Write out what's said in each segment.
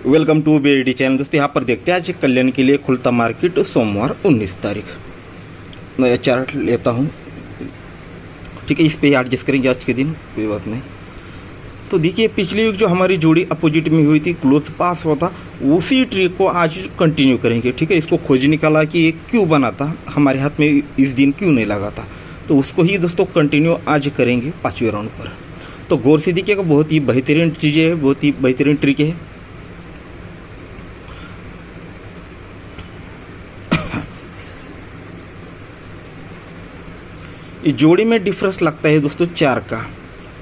Welcome to BLD channel. दोस्तों यहाँ पर देखते हैं आज कल्याण के लिए खुलता मार्केट सोमवार 19 तारीख। मैं चार्ट लेता हूँ, ठीक है, इस पे एडजस्ट करेंगे आज के दिन, कोई बात नहीं। तो देखिए पिछली वीक जो हमारी जोड़ी अपोजिट में हुई थी, क्लोज पास हुआ था, उसी ट्री को आज कंटिन्यू करेंगे। ठीक है, इसको खोज निकाला कि ये क्यों बना था, हमारे हाथ में इस दिन क्यों नहीं लगा था, तो उसको ही दोस्तों कंटिन्यू आज करेंगे 5वें राउंड पर। तो गौर से देखिएगा, बहुत ही बेहतरीन चीज़ें है, बहुत ही बेहतरीन ट्रिक है। ये जोड़ी में डिफरेंस लगता है दोस्तों 4 का,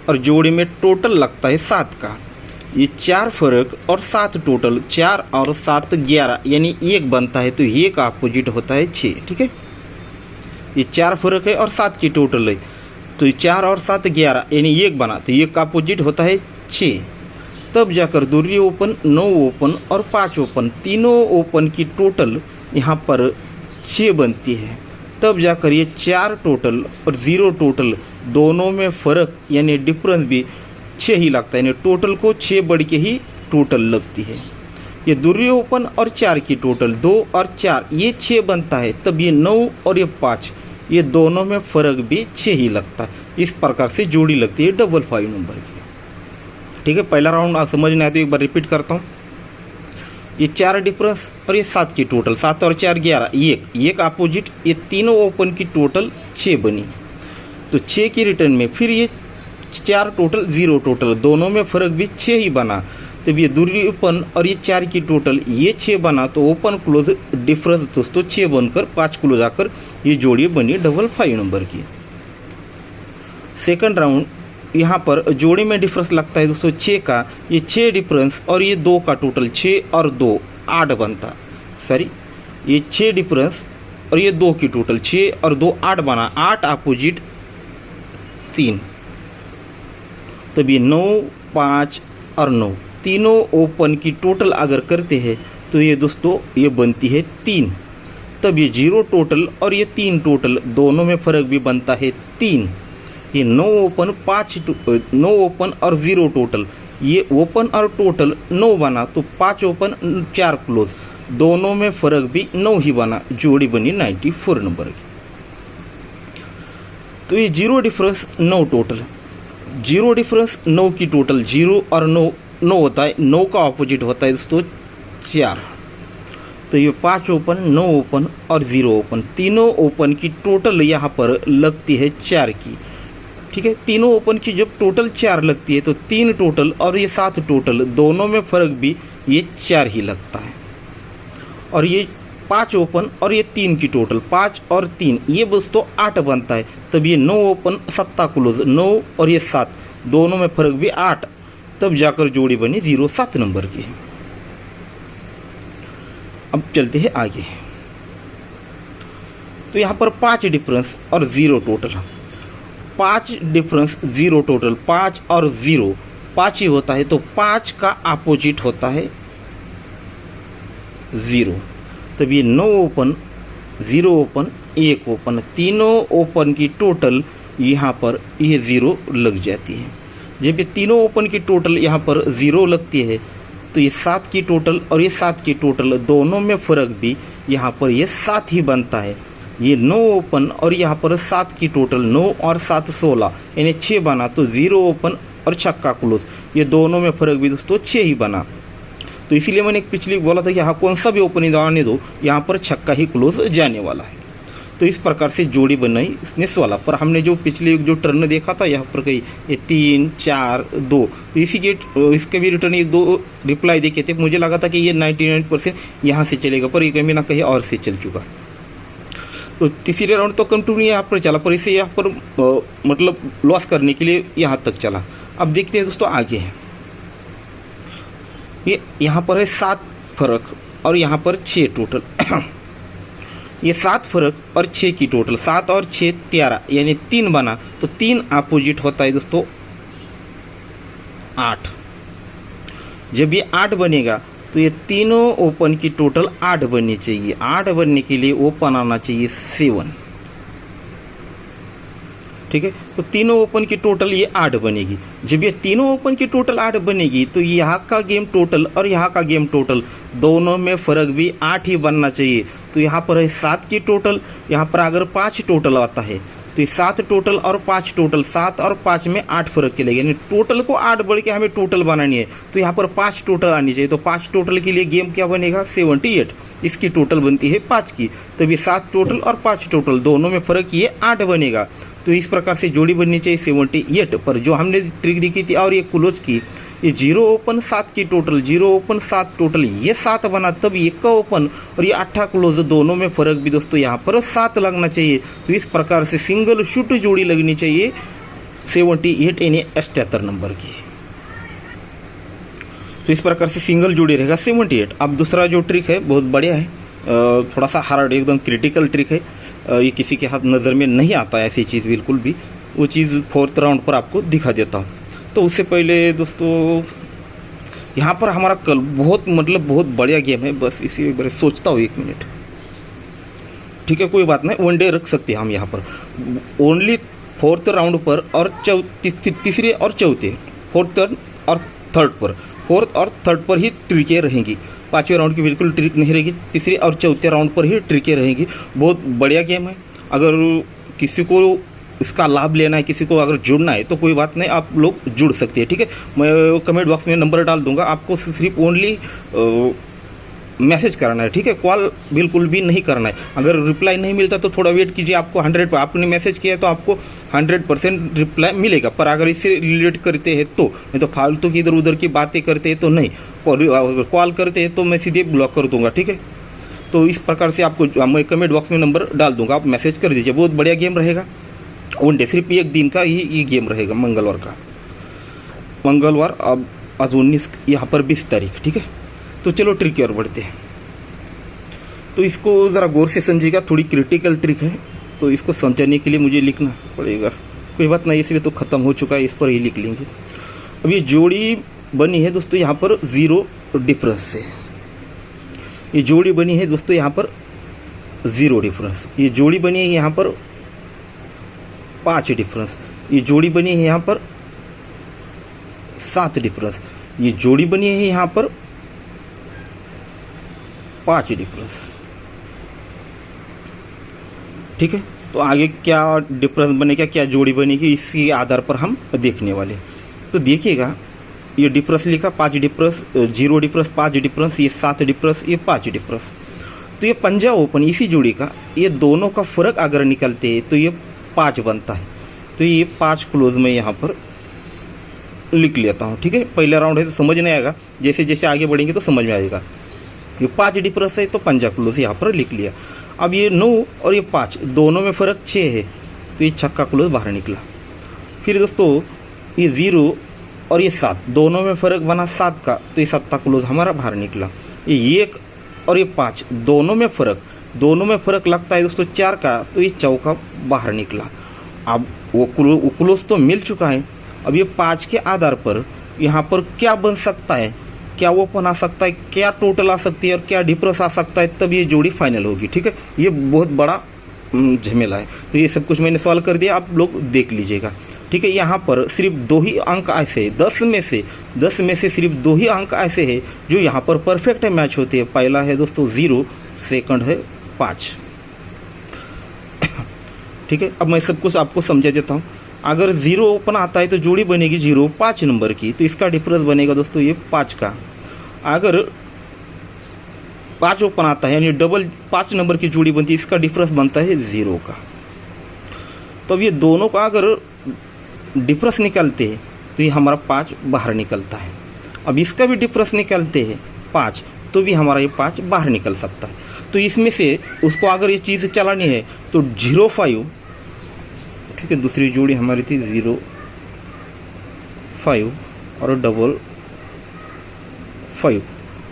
और जोड़ी में टोटल लगता है 7 का। ये 4 फर्क और 7 टोटल, 4 और 7 11, यानी 1 बनता है, तो ये का अपोजिट होता है 6। ठीक है, ये 4 फर्क है और 7 की टोटल है, तो ये 4 और 7 11, यानी 1 बना, तो ये का अपोजिट होता है 6। तब जाकर दूरी ओपन, 9 ओपन और 5 ओपन, तीनों ओपन की टोटल यहाँ पर 6 बनती है। तब जाकर ये 4 टोटल और 0 टोटल दोनों में फ़र्क यानी डिफरेंस भी 6 ही लगता है, यानी टोटल को 6 बढ़ के ही टोटल लगती है। ये दूरी ओपन और 4 की टोटल 2 और 4 ये 6 बनता है, तब ये 9 और ये 5 ये दोनों में फ़र्क भी 6 ही लगता है। इस प्रकार से जोड़ी लगती है 55 नंबर की। ठीक है, पहला राउंड आप समझ नहीं आया तो एक बार रिपीट करता हूँ। ये 4 डिफरेंस और ये 7 की टोटल, 7 और 4 11, एक अपोजिट, ये तीनों ओपन की टोटल 6 बनी, तो 6 की रिटर्न में फिर ये 4 टोटल 0 टोटल दोनों में फ़र्क भी 6 ही बना, तब ये दूरी ओपन और ये 4 की टोटल ये 6 बना, तो ओपन क्लोज डिफरेंस दोस्तों 6 बनकर 5 क्लोज आकर ये जोड़ी बनी 55 नंबर की। सेकंड राउंड, यहाँ पर जोड़ी में डिफरेंस लगता है दोस्तों 6 का, ये 6 डिफरेंस और ये 2 का टोटल 6 और 2 8 बनता, सॉरी ये 6 डिफरेंस और ये 2 की टोटल 6 और 2 8 बना, 8 अपोजिट 3, तब ये 9 5 और 9 तीनों ओपन की टोटल अगर करते हैं तो ये दोस्तों ये बनती है 3। तब ये 0 टोटल और ये 3 टोटल दोनों में फ़र्क भी बनता है 3। ये 9 ओपन 9 ओपन और 0 टोटल, ये ओपन और टोटल 9 बना, तो 5 ओपन 4 क्लोज दोनों में फ़र्क भी 9 ही बना, जोड़ी बनी 94 नंबर की। तो ये 0 डिफरेंस 9 टोटल, 0 डिफरेंस 9 की टोटल 0 और 9 होता है, 9 का ऑपोजिट होता है दोस्तों 4, तो ये 5 ओपन 9 ओपन और 0 ओपन, तीनों ओपन की टोटल यहाँ पर लगती है 4 की। ठीक है, तीनों ओपन की जब टोटल 4 लगती है तो 3 टोटल और ये 7 टोटल दोनों में फ़र्क भी ये 4 ही लगता है। और ये 5 ओपन और ये 3 की टोटल 5 और 3 ये दोस्तों 8 बनता है, तब ये 9 ओपन 7 क्लोज 9 और ये 7 दोनों में फ़र्क भी 8, तब जाकर जोड़ी बनी 07 नंबर की। अब चलते हैं आगे। तो यहाँ पर 5 डिफरेंस और 0 टोटल, 5 डिफरेंस 0 टोटल, 5 और 0 5 ही होता है, तो 5 का अपोजिट होता है 0, तब ये 9 ओपन 0 ओपन 1 ओपन, तीनों ओपन की टोटल यहाँ पर ये 0 लग जाती है। जब ये तीनों ओपन की टोटल यहाँ पर 0 लगती है तो ये 7 की टोटल और ये 7 की टोटल दोनों में फ़र्क भी यहाँ पर ये 7 ही बनता है। ये 9 ओपन और यहाँ पर 7 की टोटल 9 और 7 16, यानी 6 बना, तो 0 ओपन और छक्का क्लोज ये दोनों में फ़र्क भी दोस्तों 6 ही बना। तो इसीलिए मैंने पिछली बोला था कि हाँ कौन सा भी ओपनिंग आने दो, यहाँ पर छक्का ही क्लोज जाने वाला है। तो इस प्रकार से जोड़ी बनाई इसने 16 पर। हमने जो पिछले जो टर्न देखा था यहाँ पर कहीं ये 3 4 2, तो इसी के इसके भी रिटर्न 1-2 रिप्लाई देखे थे। मुझे लगा था कि ये 99% यहाँ से चलेगा, पर ये कहीं ना कहीं और से चल चुका। तो तीसरे राउंड तो कंटिन्यू यहाँ पर चला, पर इसे यहाँ पर मतलब लॉस करने के लिए यहाँ तक चला। अब देखते हैं दोस्तों आगे है, ये यहाँ पर है 7 फर्क और यहाँ पर 6 टोटल ये 7 फर्क और 6 की टोटल 7 और 6 13, यानी 3 बना, तो 3 अपोजिट होता है दोस्तों 8। जब ये 8 बनेगा तो ये तीनों ओपन की टोटल 8 बननी चाहिए, 8 बनने के लिए ओपन आना चाहिए 7। ठीक है। तो तीनों ओपन की टोटल ये 8 बनेगी। जब ये तीनों ओपन की टोटल 8 बनेगी तो यहाँ का गेम टोटल और यहाँ का गेम टोटल दोनों में फर्क भी 8 ही बनना चाहिए। तो यहाँ पर है 7 की टोटल, यहाँ पर अगर 5 टोटल आता है तो ये 7 टोटल और 5 टोटल, 7 और 5 में 8 फर्क के लिए, यानी टोटल को 8 बढ़ के हमें टोटल बनानी है। तो यहाँ पर 5 टोटल आनी चाहिए। तो 5 टोटल के लिए गेम क्या बनेगा 78, इसकी टोटल बनती है 5 की। तो ये 7 टोटल और 5 टोटल दोनों में फर्क ये 8 बनेगा। तो इस प्रकार से जोड़ी बननी चाहिए 78 पर। जो हमने ट्रिक दिखी थी और ये क्लोज की, ये 0 ओपन 7 की टोटल, 0 ओपन 7 टोटल, ये 7 बना, तब ये का ओपन और ये 8 क्लोज, दोनों में फर्क भी दोस्तों यहाँ पर 7 लगना चाहिए। तो इस प्रकार से सिंगल शूट जोड़ी लगनी चाहिए 78 यानी 78 नंबर की। तो इस प्रकार से सिंगल जोड़ी रहेगा 78। अब दूसरा जो ट्रिक है बहुत बढ़िया है, थोड़ा सा हार्ड, एकदम क्रिटिकल ट्रिक है। ये किसी के हाथ नज़र में नहीं आता है ऐसी चीज़ बिल्कुल भी। वो चीज़ 4th राउंड पर आपको दिखा देता हूँ। तो उससे पहले दोस्तों यहाँ पर हमारा कल बहुत बहुत बढ़िया गेम है, बस इसी बारे सोचता हूँ 1 मिनट। ठीक है, कोई बात नहीं, 1 डे रख सकते हैं हम यहाँ पर। ओनली 4th राउंड पर और तीसरे और चौथे, 4th और 3rd पर, 4th और 3rd पर ही ट्रिकें रहेंगी। 5वें राउंड की बिल्कुल ट्रिक नहीं रहेगी, तीसरे और चौथे राउंड पर ही ट्रिकें रहेंगी। बहुत बढ़िया गेम है। अगर किसी को इसका लाभ लेना है, किसी को अगर जुड़ना है तो कोई बात नहीं, आप लोग जुड़ सकते हैं। ठीक है, मैं कमेंट बॉक्स में नंबर डाल दूंगा, आपको सिर्फ ओनली मैसेज करना है। ठीक है, कॉल बिल्कुल भी नहीं करना है। अगर रिप्लाई नहीं मिलता तो थोड़ा वेट कीजिए, आपको 100 आपने मैसेज किया है तो आपको 100% रिप्लाई मिलेगा। पर अगर इससे रिलेट करते हैं तो, नहीं तो फालतू की इधर उधर की बातें करते हैं तो नहीं, कॉल करते हैं तो मैं सीधे ब्लॉक कर दूंगा। ठीक है, तो इस प्रकार से आपको मैं कमेंट बॉक्स में नंबर डाल दूंगा, आप मैसेज कर दीजिए। बहुत बढ़िया गेम रहेगा। 1 डे, सिर्फ 1 दिन का ही ये गेम रहेगा, मंगलवार का। मंगलवार अब आज 19, यहाँ पर 20 तारीख। ठीक है, तो चलो ट्रिक की ओर बढ़ते हैं। तो इसको ज़रा गौर से समझिएगा, थोड़ी क्रिटिकल ट्रिक है, तो इसको समझने के लिए मुझे लिखना पड़ेगा। कोई बात नहीं, इसलिए तो ख़त्म हो चुका है, इस पर ही लिख लेंगे। अब ये जोड़ी बनी है दोस्तों यहाँ पर 0 डिफरेंस से। ये जोड़ी बनी है दोस्तों यहाँ पर 0 डिफरेंस। ये जोड़ी बनी है यहाँ पर 5 डिफरेंस। ये जोड़ी बनी है यहाँ पर 7 डिफरेंस। ये जोड़ी बनी है यहाँ पर 5 डिफरेंस। ठीक है, तो आगे क्या डिफरेंस बनेगा, क्या जोड़ी बनेगी, इसी आधार पर हम देखने वाले। तो देखिएगा, ये डिफरेंस लिखा 5 डिफरेंस, 0 डिफरेंस, 5 डिफरेंस, ये 7 डिफरेंस, ये 5 डिफरेंस। तो ये पंजा ओपन इसी जोड़ी का, ये दोनों का फर्क अगर निकलते हैं तो ये 5 बनता है। तो ये 5 क्लोज में यहाँ पर लिख लेता हूँ। ठीक है, पहला राउंड है तो समझ नहीं आएगा, जैसे जैसे आगे बढ़ेंगे तो समझ में आएगा। ये 5 डिफरेंस है तो पंजा क्लोज यहाँ पर लिख लिया। अब ये 9 और ये 5 दोनों में फ़र्क 6 है, तो ये छक्का क्लोज बाहर निकला। फिर दोस्तों ये 0 और ये 7 दोनों में फ़र्क बना 7 का, तो ये 7 क्लोज हमारा बाहर निकला। ये 1 और ये 5 दोनों में फ़र्क लगता है दोस्तों 4 का, तो ये चौका बाहर निकला। अब वो क्लोज तो मिल चुका है। अब ये 5 के आधार पर यहाँ पर क्या बन सकता है, क्या ओपन आ सकता है, क्या टोटल आ सकती है और क्या डिफरेंस आ सकता है, तब ये जोड़ी फाइनल होगी। ठीक है, ये बहुत बड़ा झमेला है। तो ये सब कुछ मैंने सॉल्व कर दिया, आप लोग देख लीजिएगा। ठीक है, यहाँ पर सिर्फ 2 ही अंक ऐसे हैं, 10 में से सिर्फ 2 ही अंक ऐसे हैं जो यहाँ पर परफेक्ट मैच होते हैं। पहला है दोस्तों 0, सेकंड है 5। ठीक है, अब मैं सब कुछ आपको समझा देता हूँ। अगर 0 ओपन आता है तो जोड़ी बनेगी 0 5 नंबर की, तो इसका डिफरेंस बनेगा दोस्तों ये 5 का। अगर 5 ओपन आता है यानी डबल 5 नंबर की जोड़ी बनती है, इसका डिफरेंस बनता है 0 का। तो अब ये दोनों का अगर डिफरेंस निकलते हैं तो ये हमारा 5 बाहर निकलता है। अब इसका भी डिफरेंस निकलते हैं 5, तो भी हमारा ये 5 बाहर निकल सकता है। तो इसमें से उसको अगर ये चीज़ चलानी है तो 0 5, ठीक है, दूसरी जोड़ी हमारी थी 0 5 और डबल 5।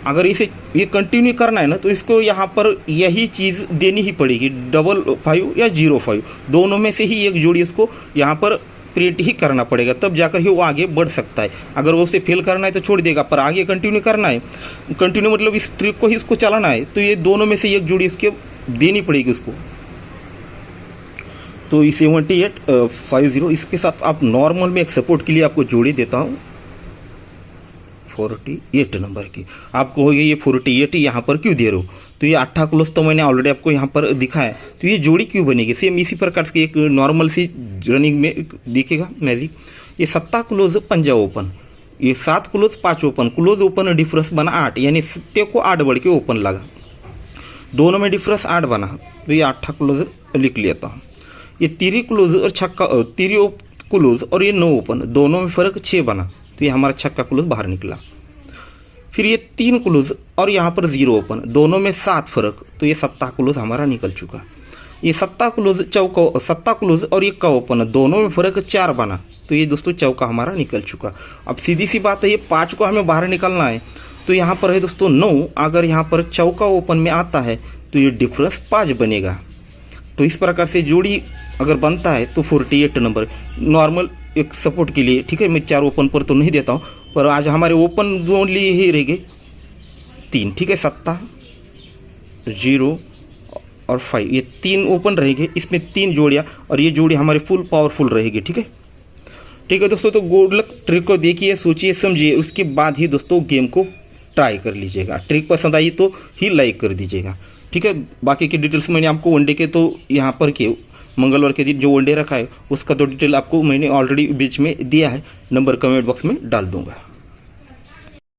अगर इसे ये कंटिन्यू करना है ना तो इसको यहाँ पर यही चीज़ देनी ही पड़ेगी, डबल 5 या 0 5, दोनों में से ही एक जोड़ी उसको यहाँ पर प्रिंट ही करना पड़ेगा, तब जाकर ही वो आगे बढ़ सकता है। अगर वो उसे फेल करना है तो छोड़ देगा, पर आगे कंटिन्यू करना है, कंटिन्यू मतलब इस ट्रिक को ही इसको चलाना है, तो ये दोनों में से एक जोड़ी उसके देनी पड़ेगी उसको। दोस्तों 7850 इसके साथ आप नॉर्मल में एक सपोर्ट के लिए आपको जोड़ी देता हूँ 48 नंबर की। आपको होगी ये 48 यहाँ पर क्यों दे रहे हो, तो ये 8 क्लोज तो मैंने ऑलरेडी आपको यहाँ पर दिखाया है, तो ये जोड़ी क्यों बनेगी। सेम इसी प्रकार से एक नॉर्मल सी रनिंग में दिखेगा मैजिक। ये 7 क्लोज 5 ओपन, ये 7 close 5 open, close open difference बना 8, यानी 7 को 8 बढ़ के ओपन लगा, दोनों में डिफरेंस 8 बना, तो ये 8 क्लोज लिख लेता हूँ। ये 3 क्लोज और छक्का 3 क्लोज और ये 9 ओपन, दोनों में फर्क 6 बना, तो ये हमारा छक्का क्लोज बाहर निकला। फिर ये 3 क्लोज और यहाँ पर 0 ओपन, दोनों में 7 फर्क, तो ये 7 क्लोज हमारा निकल चुका। ये 7 क्लोज चौका 7 क्लोज और ये का ओपन, दोनों में फर्क 4 बना, तो ये दोस्तों चौका हमारा निकल चुका। अब सीधी सी बात है, ये 5 को हमें बाहर निकालना है, तो यहाँ पर है दोस्तों 9, अगर यहाँ पर चौका ओपन में आता है तो ये डिफरेंस 5 बनेगा। तो इस प्रकार से जोड़ी अगर बनता है तो 48 नंबर नॉर्मल एक सपोर्ट के लिए, ठीक है। मैं 4 ओपन पर तो नहीं देता हूँ, पर आज हमारे ओपन ओनली ही रहेंगे 3, ठीक है। 7 0 और 5, ये 3 ओपन रहेंगे, इसमें 3 जोड़ियाँ, और ये जोड़ी हमारी फुल पावरफुल रहेगी, ठीक है। ठीक है दोस्तों, तो गुड लक। ट्रिक को देखिए, सोचिए, समझिए, उसके बाद ही दोस्तों गेम को ट्राई कर लीजिएगा। ट्रिक पसंद आई तो ही लाइक कर दीजिएगा, ठीक है। बाकी की डिटेल्स मैंने आपको वनडे के तो यहाँ पर के मंगलवार के दिन जो वनडे रखा है उसका तो डिटेल आपको मैंने ऑलरेडी बीच में दिया है, नंबर कमेंट बॉक्स में डाल दूंगा।